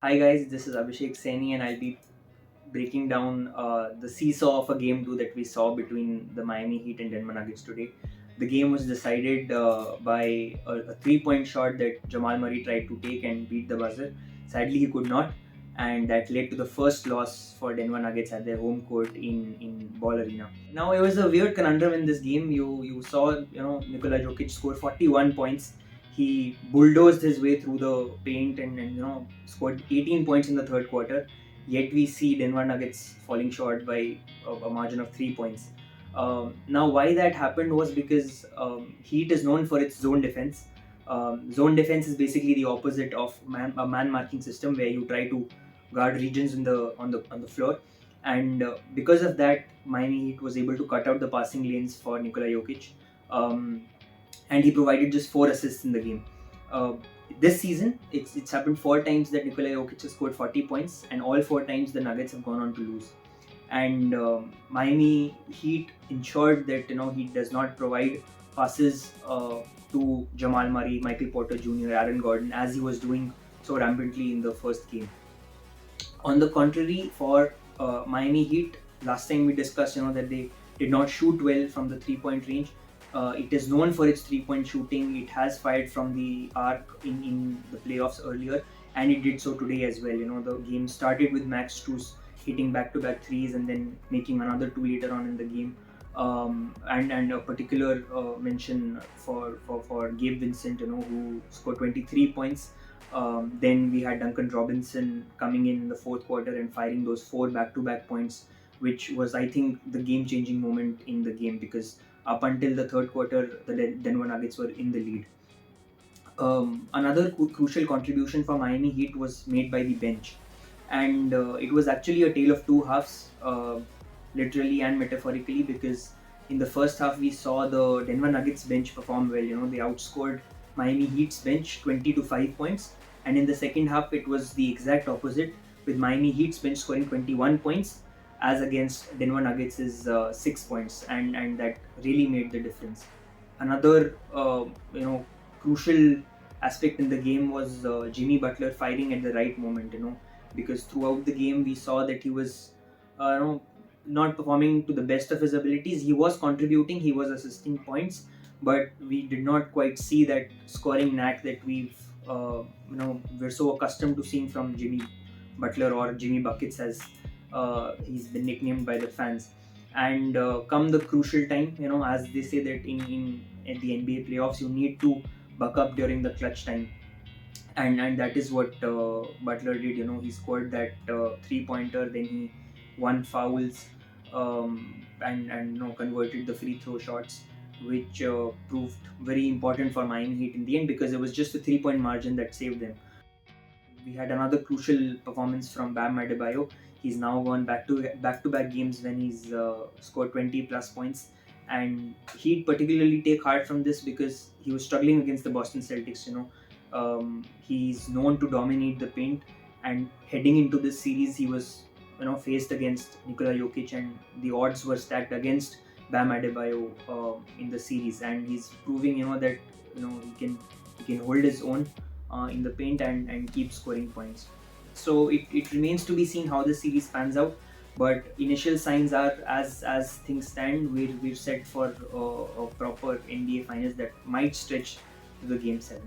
Hi guys, this is Abhishek Saini and I'll be breaking down the seesaw of a game 2 that we saw between the Miami Heat and Denver Nuggets today. The game was decided by a three-point shot that Jamal Murray tried to take and beat the buzzer. Sadly, he could not, and that led to the first loss for Denver Nuggets at their home court in Ball Arena. Now, it was a weird conundrum in this game. You saw Nikola Jokic score 41 points. He bulldozed his way through the paint and scored 18 points in the third quarter. Yet we see Denver Nuggets falling short by a margin of 3 points. Now, why that happened was because Heat is known for its zone defense. Zone defense is basically the opposite of a man marking system where you try to guard regions on the floor, and because of that, Miami Heat was able to cut out the passing lanes for Nikola Jokic. Um, and he provided just 4 assists in the game. Uh, this season, it's happened 4 times that Nikola Jokic has scored 40 points, and all 4 times the Nuggets have gone on to lose. And Miami Heat ensured that he does not provide passes to Jamal Murray, Michael Porter Jr., Aaron Gordon as he was doing so rampantly in the first game. On the contrary, for Miami Heat, last time we discussed, that they did not shoot well from the three-point range. It is known for its three-point shooting. It has fired from the arc in the playoffs earlier, and it did so today as well. The game started with Max Strus hitting back-to-back threes and then making another two later on in the game. And a particular mention for Gabe Vincent, who scored 23 points. Then we had Duncan Robinson coming in the fourth quarter and firing those 4 back-to-back points, which was, I think, the game-changing moment in the game because up until the third quarter, the Denver Nuggets were in the lead. Another crucial contribution for Miami Heat was made by the bench, and it was actually a tale of two halves, literally and metaphorically, because in the first half we saw the Denver Nuggets bench perform well. They outscored Miami Heat's bench 20 to 5 points, and in the second half it was the exact opposite, with Miami Heat's bench scoring 21 points as against Denver Nuggets is 6 points, and that really made the difference. Another crucial aspect in the game was Jimmy Butler firing at the right moment. Because throughout the game we saw that he was not performing to the best of his abilities. He was contributing, he was assisting points, but we did not quite see that scoring knack that we're so accustomed to seeing from Jimmy Butler, or Jimmy Buckets as he's been nicknamed by the fans. And come the crucial time, as they say that in at the NBA playoffs, you need to buck up during the clutch time, and that is what Butler did. He scored that three-pointer, then he won fouls, and converted the free throw shots, which proved very important for Miami Heat in the end because it was just a three-point margin that saved them. We had another crucial performance from Bam Adebayo. He's now gone back to back games when he's scored 20 plus points, and he'd particularly take heart from this because he was struggling against the Boston Celtics. He's known to dominate the paint, and heading into this series, he was faced against Nikola Jokic, and the odds were stacked against Bam Adebayo in the series, and he's proving that he can hold his own in the paint and keep scoring points. So it remains to be seen how the series pans out. But initial signs are, as things stand, we're set for a proper NBA finals that might stretch to the game 7.